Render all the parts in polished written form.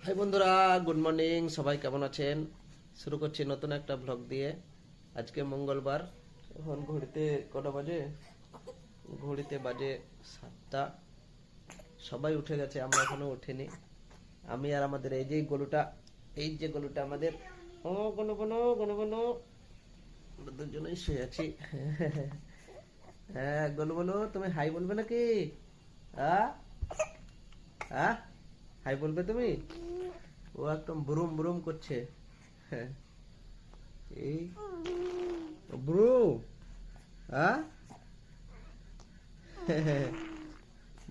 High বন্ধুরা, good morning. সবাই কেমন আছেন? শুরু করছি নতুন একটা ব্লগ দিয়ে। আজকে মঙ্গলবার। এখন ঘড়িতে কটা বাজে? ঘড়িতে বাজে 7টা। সবাই উঠে গেছে, আমরা এখনো উঠিনি। আমি আর আমাদের এই যে গলুটা আমাদের, ও গনু গনু গনু গনু, আমরা দুজনেই শুয়ে আছি। হ্যাঁ গনু গনু, তুমি হাই বলবে নাকি? আ আ হাই বলবে তুমি? ও একদম বুরুম বুরুম করছে। হ্যাঁ, এই ব্রু, হ্যাঁ।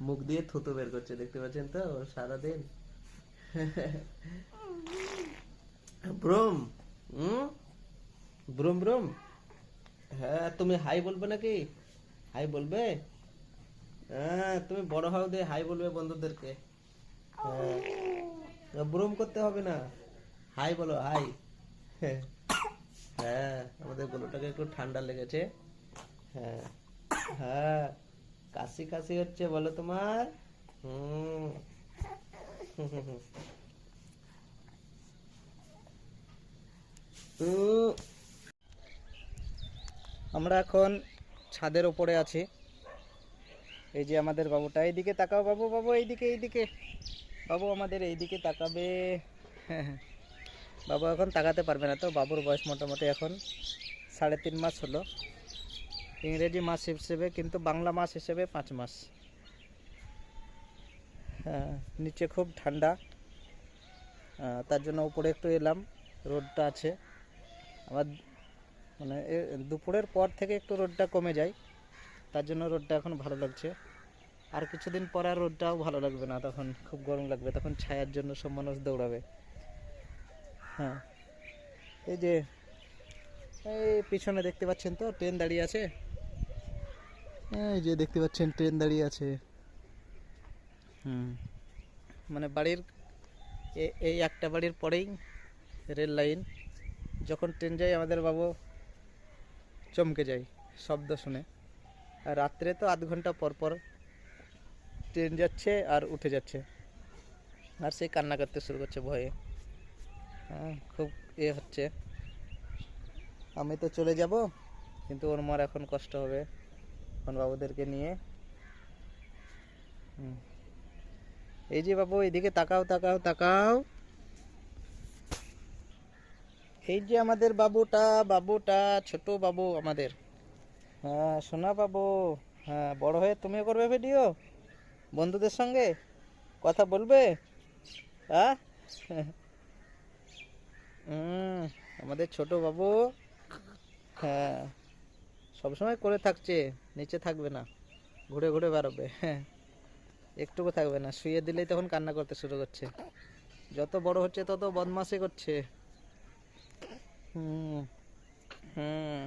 মুখ দিয়ে থুতু বের করছে, দেখতে পাচ্ছেন তো সারাদিন। ব্রুম, হুম, ব্রুম ব্রুম। হ্যাঁ, তুমি হাই বলবে নাকি? হাই বলবে? হ্যাঁ, তুমি বড় হও দিয়ে হাই বলবে বন্ধুদেরকে। হ্যাঁ, ব্রুম করতে হবে না, হাই বলো, হাই। হ্যাঁ, আমাদের গরুটাকে একটু ঠান্ডা লেগেছে। হ্যাঁ, হ্যাঁ, কাশি কাশি হচ্ছে বলো তোমার। হুম। উম, আমরা এখন ছাদের উপরে আছি। এই যে আমাদের বাবুটা, এইদিকে তাকাও বাবু, বাবু এইদিকে এইদিকে, বাবু আমাদের এইদিকে তাকাবে। হ্যাঁ হ্যাঁ, বাবু এখন তাকাতে পারবে না, তো বাবুর বয়স মোটামুটি এখন 3.5 মাস হলো। ইংরেজি মাস হিসেবে, কিন্তু বাংলা মাস হিসেবে 5 মাস। হ্যাঁ, নিচে খুব ঠান্ডা, তার জন্য উপরে একটু এলাম। রোদটা আছে আবার, মানে দুপুরের পর থেকে একটু রোদটা কমে যায়, তার জন্য রোদটা এখন ভালো লাগছে। আর কিছুদিন পর আর রোদটাও ভালো লাগবে না, তখন খুব গরম লাগবে, তখন ছায়ার জন্য সব মানুষ দৌড়াবে। হ্যাঁ, এই যে এই পিছনে দেখতে পাচ্ছেন তো ট্রেন দাঁড়িয়ে আছে। এই যে দেখতে পাচ্ছেন ট্রেন দাঁড়িয়ে আছে। হুম, মানে বাড়ির এই একটা বাড়ির পরেই রেল লাইন। যখন ট্রেন যায় আমাদের বাবু চমকে যায় শব্দ শুনে। আর রাত্রে তো আধ ঘন্টা পর পর ট্রেন যাচ্ছে আর উঠে যাচ্ছে, আর সেই কান্না করতে শুরু করছে ভয়ে। হ্যাঁ, খুব হচ্ছে। আমি তো চলে যাব, কিন্তু ওর মার এখন কষ্ট হবে এখন বাবুদেরকে নিয়ে। হুম, এই যে বাবু এইদিকে তাকাও তাকাও তাকাও, এই যে আমাদের বাবুটা, বাবুটা ছোট বাবু আমাদের। হ্যাঁ সোনা বাবু। হ্যাঁ, বড় হয়ে তুমিও করবে ভিডিও, বন্ধুদের সঙ্গে কথা বলবে? হ্যাঁ। হুম, আমাদের ছোট বাবু। হ্যাঁ, সবসময় করে থাকছে, নিচে থাকবে না, ঘুরে ঘুরে বেরোবে। হ্যাঁ, একটুকু থাকবে না, শুয়ে দিলেই তখন কান্না করতে শুরু করছে। যত বড় হচ্ছে তত বদমাশি করছে। হুম হুম।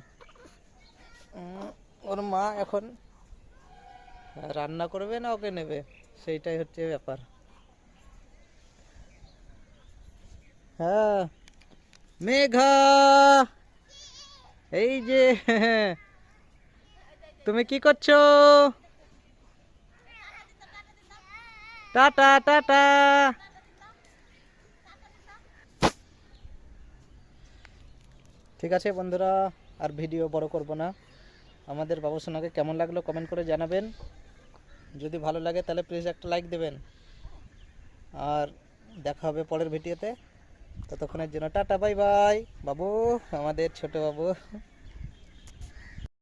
ওর মা এখন রান্না করবে না ওকে নেবে, সেইটাই হচ্ছে ব্যাপার। হ্যাঁ, মেঘা, এই যে তুমি কি করছো? Tata tata. ঠিক আছে বন্ধুরা, আর ভিডিও বড় করব না। আমাদের বাবুসোনাকে কেমন লাগলো কমেন্ট করে জানাবেন। যদি ভালো লাগে তাহলে প্লিজ একটা লাইক দেবেন। আর দেখা হবে পরের ভিডিওতে। ততক্ষণের জন্য টাটা, বাই বাই। বাবু, আমাদের ছোট বাবু।